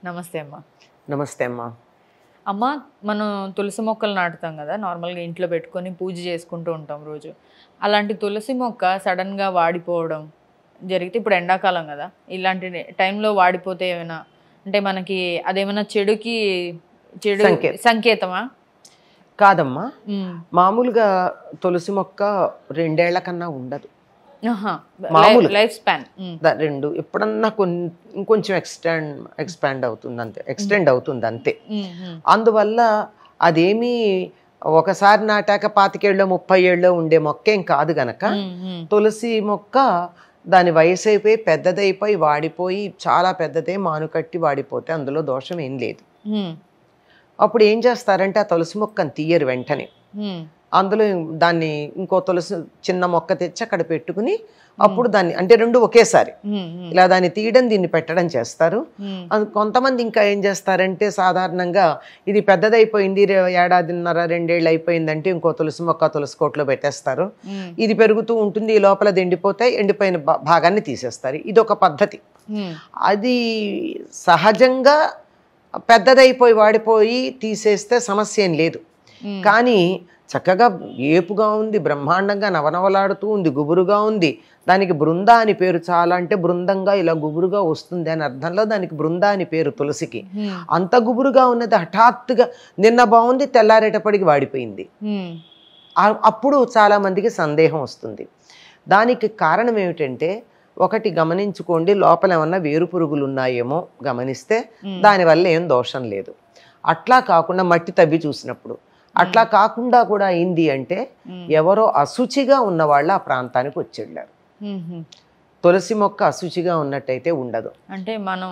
నమస్తే అమ్మ. నమస్తే అమ్మా. అమ్మ, మనం తులసి మొక్కలు నాటుతాం కదా, నార్మల్గా ఇంట్లో పెట్టుకొని పూజ చేసుకుంటూ ఉంటాం రోజు. అలాంటి తులసి మొక్క సడన్గా వాడిపోవడం జరిగితే, ఇప్పుడు ఎండాకాలం కదా, ఇలాంటి టైంలో వాడిపోతే ఏమైనా అంటే మనకి అదేమైనా చెడు సంకేతమా? కాదమ్మా, మామూలుగా తులసి మొక్క 2 ఏళ్ల కన్నా ఉండదు. లైఫ్ స్పాన్ 2 ఎప్పుడన్నా ఇంకొంచెం ఎక్స్పాండ్ అవుతుంది అంతే, ఎక్స్టెండ్ అవుతుంది అంతే. అందువల్ల అదేమీ ఒకసారి నాటాక 25 ఏళ్ళో 30 ఏళ్ళో ఉండే మొక్కేం కాదు గనక తులసి మొక్క దాని వయసు అయిపోయి పెద్దదైపోయి వాడిపోయి చాలా పెద్దదే మానుకట్టి వాడిపోతే అందులో దోషం ఏం లేదు. అప్పుడు ఏం చేస్తారంటే ఆ తులసి మొక్కను తీయరు వెంటనే, అందులో దాన్ని ఇంకో తులసి చిన్న మొక్క తెచ్చి అక్కడ పెట్టుకుని అప్పుడు దాన్ని అంటే 2 ఒకేసారి ఇలా దాన్ని తీయడం దీన్ని పెట్టడం చేస్తారు. కొంతమంది ఇంకా ఏం చేస్తారంటే సాధారణంగా ఇది పెద్దదైపోయింది, 1.5 ఏళ్ళు 2 ఏళ్ళు అయిపోయిందంటే ఇంకో తులసి మొక్క తులసి కోట్లో పెట్టేస్తారు. ఇది పెరుగుతూ ఉంటుంది, ఈ లోపల ఎండిపోతాయి, ఎండిపోయిన భాగాన్ని తీసేస్తారు. ఇది ఒక పద్ధతి. అది సహజంగా పెద్దదైపోయి వాడిపోయి తీసేస్తే సమస్య ఏం లేదు. కానీ చక్కగా ఏపుగా ఉంది, బ్రహ్మాండంగా నవనవలాడుతూ ఉంది, గుబురుగా ఉంది, దానికి బృంద అని పేరు. చాలా అంటే బృందంగా ఇలా గుబురుగా వస్తుంది అని అర్థంలో దానికి బృంద అని పేరు తులసికి. అంత గుబురుగా ఉన్నది హఠాత్తుగా నిన్న బాగుంది, తెల్లారేటప్పటికి వాడిపోయింది. అప్పుడు చాలా మందికి సందేహం వస్తుంది. దానికి కారణం ఏమిటంటే, ఒకటి గమనించుకోండి, లోపల ఏమన్నా వేరు పురుగులు ఉన్నాయేమో గమనిస్తే దానివల్ల ఏం దోషం లేదు. అట్లా కాకుండా మట్టి తవ్వి చూసినప్పుడు అట్లా కాకుండా కూడా అయింది అంటే ఎవరో అశుచిగా ఉన్నవాళ్ళు ఆ ప్రాంతానికి వచ్చేళ్ళారు. తులసి మొక్క అశుచిగా ఉన్నట్టయితే ఉండదు. అంటే మనం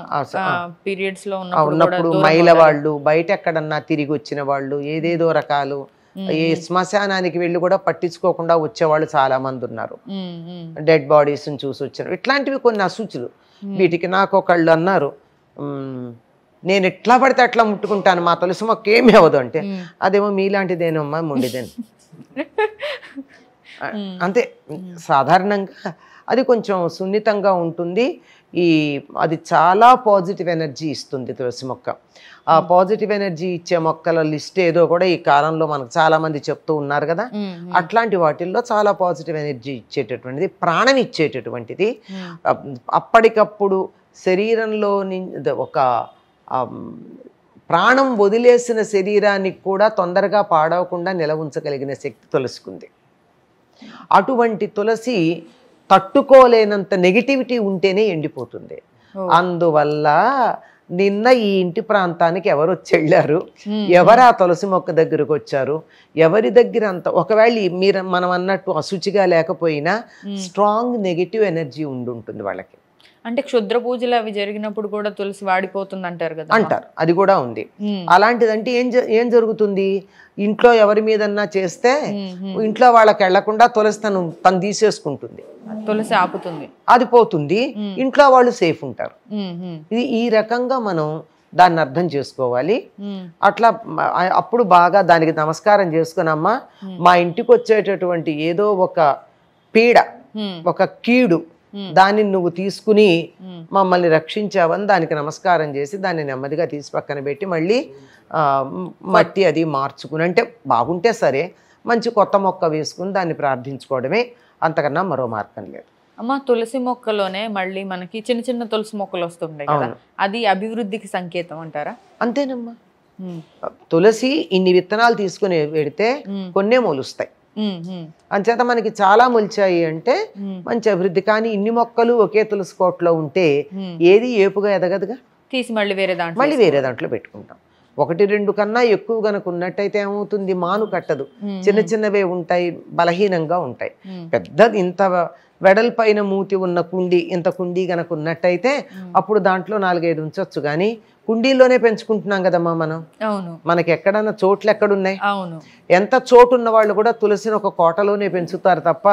పీరియడ్స్ లో ఉన్నప్పుడు మైల వాళ్ళు, బయట ఎక్కడన్నా తిరిగి వచ్చిన వాళ్ళు, ఏదేదో రకాలు ఈ శ్మశానానికి వెళ్ళి కూడా పట్టించుకోకుండా వచ్చేవాళ్ళు చాలా మంది ఉన్నారు. డెడ్ బాడీస్ చూసి వచ్చారు. ఇట్లాంటివి కొన్ని అశుచులు. వీటికి నాకు ఒకళ్ళు అన్నారు, నేను ఎట్లా పడితే అట్లా ముట్టుకుంటాను, మా తులసి మొక్క ఏమి అవ్వదు అంటే, అదేమో మీలాంటిదేనమ్మా మొండిదేను అంతే. సాధారణంగా అది కొంచెం సున్నితంగా ఉంటుంది. అది చాలా పాజిటివ్ ఎనర్జీ ఇస్తుంది తులసి మొక్క. ఆ పాజిటివ్ ఎనర్జీ ఇచ్చే మొక్కల లిస్ట్ ఏదో కూడా ఈ కాలంలో మనకు చాలా మంది చెప్తూ ఉన్నారు కదా. అట్లాంటి వాటిల్లో చాలా పాజిటివ్ ఎనర్జీ ఇచ్చేటటువంటిది, ప్రాణం ఇచ్చేటటువంటిది, అప్పటికప్పుడు శరీరంలో ఒక ప్రాణం వదిలేసిన శరీరానికి కూడా తొందరగా పాడవకుండా నిలవుంచగలిగిన శక్తి తులసికుంది. అటువంటి తులసి తట్టుకోలేనంత నెగిటివిటీ ఉంటేనే ఎండిపోతుంది. అందువల్ల నిన్న ఈ ఇంటి ప్రాంతానికి ఎవరు వచ్చి ఎవరు ఆ తులసి మొక్క దగ్గరకు వచ్చారు, ఎవరి దగ్గర అంత ఒకవేళ మనం అన్నట్టు అశుచిగా లేకపోయినా స్ట్రాంగ్ నెగిటివ్ ఎనర్జీ ఉంటుంది వాళ్ళకి. అంటే క్షుద్ర పూజలు అవి జరిగినప్పుడు కూడా తులసి వాడిపోతుంది అంటారు కదా, అంటారు. అది కూడా ఉంది. అలాంటిదంటే ఏం జరుగుతుంది, ఇంట్లో ఎవరి మీదన్నా చేస్తే ఇంట్లో వాళ్ళకి వెళ్లకుండా తులసి తను తీసేసుకుంటుంది, తులసి ఆపుతుంది, అది పోతుంది, ఇంట్లో వాళ్ళు సేఫ్ ఉంటారు. ఈ రకంగా మనం దాన్ని అర్థం చేసుకోవాలి. అట్లా అప్పుడు బాగా దానికి నమస్కారం చేసుకునమ్మా, మా ఇంటికి వచ్చేటటువంటి ఏదో ఒక పీడ, ఒక కీడు, దాన్ని నువ్వు తీసుకుని మమ్మల్ని రక్షించావని దానికి నమస్కారం చేసి దాన్ని నెమ్మదిగా తీసి పక్కన పెట్టి మళ్ళీ మట్టి అది మార్చుకుని, అంటే బాగుంటే సరే, మంచి కొత్త మొక్క వేసుకుని దాన్ని ప్రార్థించుకోవడమే, అంతకన్నా మరో మార్గం లేదు. అమ్మ, తులసి మొక్కలోనే మళ్ళీ మనకి చిన్న చిన్న తులసి మొక్కలు వస్తుంటాయి కదా, అది అభివృద్ధికి సంకేతం అంటారా? అంతేనమ్మా. తులసి ఇన్ని విత్తనాలు తీసుకుని పెడితే కొన్నే మొలుస్తాయి. అంచేత మనకి చాలా మొలిచాయి అంటే మంచి అభివృద్ధి. కానీ ఇన్ని మొక్కలు ఒకే తులసి కోటలో ఉంటే ఏది ఏపుగా ఎదగదుగా, తీసి మళ్ళీ వేరే దాంట్లో పెట్టుకుంటాం. 1-2 కన్నా ఎక్కువ గనక ఉన్నట్టయితే ఏమవుతుంది, మాను కట్టదు, చిన్న చిన్నవే ఉంటాయి, బలహీనంగా ఉంటాయి. పెద్దది ఇంత వెడల్పైన మూతి ఉన్న కుండీ, ఇంత కుండీ గనక ఉన్నట్టయితే అప్పుడు దాంట్లో 4-5 ఉంచొచ్చు. కానీ కుండీల్లోనే పెంచుకుంటున్నాం కదమ్మా మనం. మనకి ఎక్కడన్నా చోట్లు ఎక్కడున్నాయి? ఎంత చోటు ఉన్న వాళ్ళు కూడా తులసిని ఒక కోటలోనే పెంచుతారు తప్ప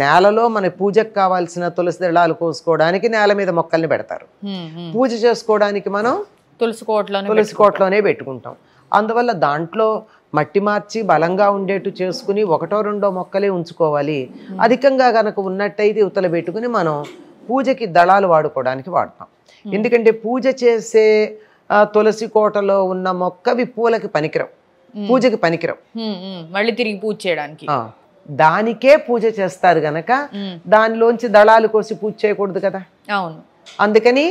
నేలలో మన పూజకు కావాల్సిన తులసి దళాలు కోసుకోవడానికి నేల మీద మొక్కల్ని పెడతారు. పూజ చేసుకోవడానికి మనం తులసి కోటలోనే పెట్టుకుంటాం. అందువల్ల దాంట్లో మట్టి మార్చి బలంగా ఉండేట్టు చేసుకుని 1-2 మొక్కలే ఉంచుకోవాలి. అధికంగా గనక ఉన్నట్టయితే ఉతల పెట్టుకుని మనం పూజకి దళాలు వాడుకోవడానికి వాడతాం. ఎందుకంటే పూజ చేసే తులసి కోటలో ఉన్న మొక్కవి పూలకి పనికిరావు, పూజకి పనికిరావు. మళ్ళీ తిరిగి పూజ చేయడానికి దానికే పూజ చేస్తారు గనక దానిలోంచి దళాలు కోసి పూజ చేయకూడదు కదా. అవును. అందుకని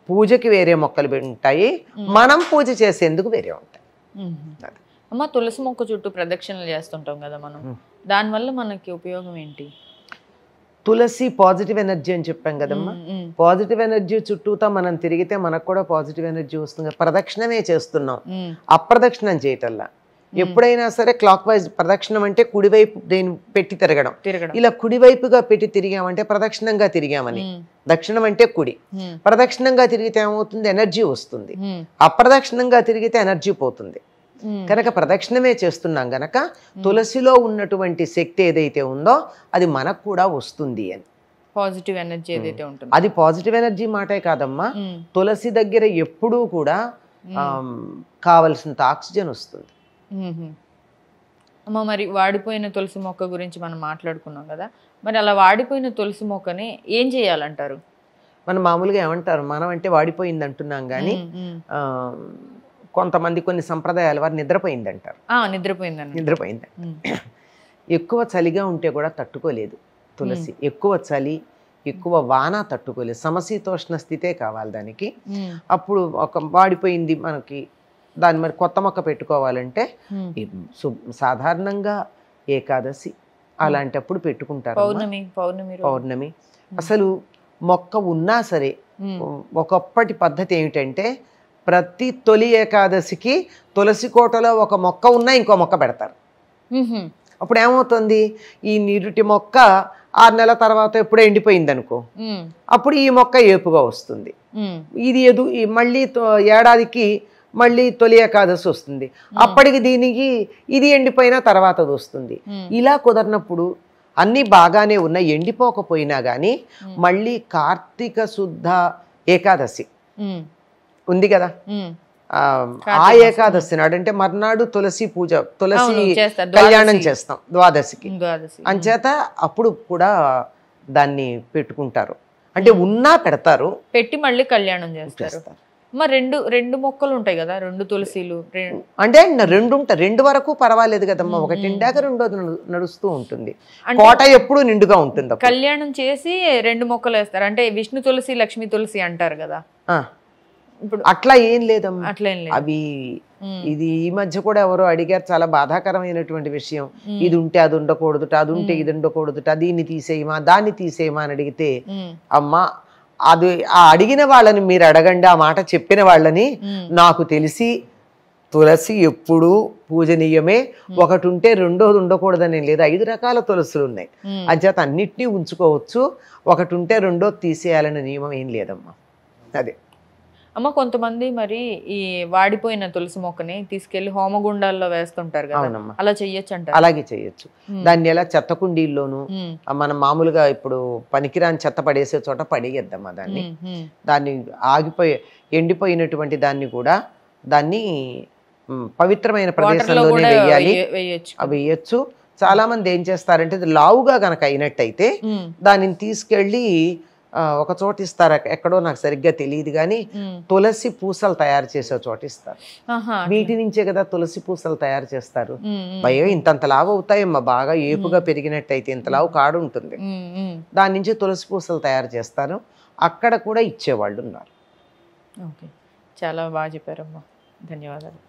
పూజకి వేరే మొక్కలు ఉంటాయి, మనం పూజ చేసేందుకు వేరే ఉంటాయి. అమ్మ, తులసి మొక్క చుట్టూ ప్రదక్షిణలు చేస్తుంటాం కదా మనం, దానివల్ల మనకి ఉపయోగం ఏంటి? తులసి పాజిటివ్ ఎనర్జీ అని చెప్పాం కదమ్మా. పాజిటివ్ ఎనర్జీ చుట్టూతా మనం తిరిగితే మనకు కూడా పాజిటివ్ ఎనర్జీ వస్తుంది. ప్రదక్షిణమే చేస్తున్నాం, అప్రదక్షిణం చేయటల్లా. ఎప్పుడైనా సరే క్లాక్ వైజ్ ప్రదక్షిణం అంటే కుడివైపు దేని పెట్టి తిరగడం. ఇలా కుడివైపుగా పెట్టి తిరిగామంటే ప్రదక్షిణంగా తిరిగామని. దక్షిణం అంటే కుడి. ప్రదక్షిణంగా తిరిగితే ఏమవుతుంది? ఎనర్జీ వస్తుంది. అప్రదక్షిణంగా తిరిగితే ఎనర్జీ పోతుంది. కనుక ప్రదక్షిణమే చేస్తున్నాం గనక తులసిలో ఉన్నటువంటి శక్తి ఏదైతే ఉందో అది మనకు కూడా వస్తుంది అని. పాజిటివ్ ఎనర్జీ ఏదైతే ఉంటుంది అది పాజిటివ్ ఎనర్జీ మాటే కాదమ్మా. తులసి దగ్గర ఎప్పుడూ కూడా కావలసినంత ఆక్సిజన్ వస్తుంది. అమ్మ, మరి వాడిపోయిన తులసి మొక్క గురించి మనం మాట్లాడుకున్నాం కదా, మరి అలా వాడిపోయిన తులసి మొక్కని ఏం చేయాలంటారు? మనం మామూలుగా ఏమంటారు, మనం అంటే వాడిపోయింది అంటున్నాం కానీ కొంతమంది కొన్ని సంప్రదాయాల వారు నిద్రపోయింది అంటారు. నిద్రపోయింది. ఎక్కువ చలిగా ఉంటే కూడా తట్టుకోలేదు తులసి. ఎక్కువ చలి, ఎక్కువ వాన తట్టుకోలేదు. సమశీతోష్ణ స్థితే కావాలి దానికి. అప్పుడు ఒక వాడిపోయింది మనకి, దాని మరి కొత్త మొక్క పెట్టుకోవాలంటే సాధారణంగా ఏకాదశి అలాంటప్పుడు పెట్టుకుంటారు. పౌర్ణమి. అసలు మొక్క ఉన్నా సరే ఒకప్పటి పద్ధతి ఏమిటంటే ప్రతి తొలి ఏకాదశికి తులసి కోటలో ఒక మొక్క ఉన్నా ఇంకో మొక్క పెడతారు. అప్పుడు ఏమవుతుంది, ఈ నీరుటి మొక్క 6 నెలల తర్వాత ఎప్పుడో ఎండిపోయింది అనుకో, అప్పుడు ఈ మొక్క ఏపుగా వస్తుంది. ఇది మళ్ళీ ఏడాదికి మళ్ళీ తొలి ఏకాదశి వస్తుంది, అప్పటికి దీనికి ఇది ఎండిపోయినా తర్వాత అది వస్తుంది. ఇలా కుదరినప్పుడు అన్నీ బాగానే ఉన్నాయి, ఎండిపోకపోయినా కానీ మళ్ళీ కార్తీక శుద్ధ ఏకాదశి ఉంది కదా, ఆ ఏకాదశి నాడు అంటే మర్నాడు తులసి పూజ, తులసి కళ్యాణం చేస్తాం ద్వాదశికి. అంచేత అప్పుడు కూడా దాన్ని పెట్టుకుంటారు. అంటే ఉన్నా పెడతారు, పెట్టి మళ్ళీ కళ్యాణం చేస్తారు. మరి రెండు మొక్కలు ఉంటాయి కదా, 2 తులసిలు అంటే 2 ఉంటాయి. 2 వరకు పర్వాలేదు కదమ్మా, ఒకటి ఎండాక రెండోది నడుస్తూ ఉంటుంది. కోట ఎప్పుడు నిండుగా ఉంటుంది. కళ్యాణం చేసి 2 మొక్కలు వేస్తారు అంటే విష్ణు తులసి, లక్ష్మీ తులసి అంటారు కదా. ఇప్పుడు అట్లా ఏం లేదమ్మా, అవి ఇది ఈ మధ్య కూడా ఎవరో అడిగారు, చాలా బాధాకరమైనటువంటి విషయం. ఇది ఉంటే అది ఉండకూడదుట, అది ఉంటే ఇది ఉండకూడదుట, దీన్ని తీసేయమా దాన్ని తీసేయమా అని అడిగితే, అమ్మా అది ఆ అడిగిన వాళ్ళని మీరు అడగండి, ఆ మాట చెప్పిన వాళ్ళని. నాకు తెలిసి తులసి ఎప్పుడు పూజనీయమే, ఒకటి ఉంటే రెండోది ఉండకూడదని లేదు. 5 రకాల తులసులు ఉన్నాయి, అంచేత అన్నిటినీ ఉంచుకోవచ్చు. ఒకటి ఉంటే రెండోది తీసేయాలనే నియమం ఏం లేదమ్మా. అదే అమ్మ, కొంతమంది మరి ఈ వాడిపోయిన తులసి మొక్కని తీసుకెళ్లి హోమగుండాల్లో వేస్తుంటారు కదా, అలా చెయ్యొచ్చు అంటారు? అలాగే చెయ్యొచ్చు. దాన్ని ఎలా చెత్త కుండీల్లోనూ మనం మామూలుగా ఇప్పుడు పనికిరాని చెత్త పడేసే చోట పడేయద్దమ్మా దాన్ని ఎండిపోయినటువంటి దాన్ని కూడా దాన్ని పవిత్రమైన ప్రదేశంలోనే వేయచ్చు. చాలా మంది ఏం చేస్తారంటే లావుగా గనక అయినట్టయితే దానిని తీసుకెళ్ళి ఒక చోట ఇస్తారు, ఎక్కడో నాకు సరిగ్గా తెలియదు కానీ తులసి పూసలు తయారు చేసే చోట ఇస్తారు. వీటి నుంచే కదా తులసి పూసలు తయారు చేస్తారు. భయం ఇంతంత లావు అవుతాయమ్మా, బాగా ఏపుగా పెరిగినట్టయితే ఇంత లావు కాడు ఉంటుంది, దాని నుంచి తులసి పూసలు తయారు చేస్తారు. అక్కడ కూడా ఇచ్చేవాళ్ళు ఉన్నారు. చాలా బాగా చెప్పారమ్మా, ధన్యవాదాలు.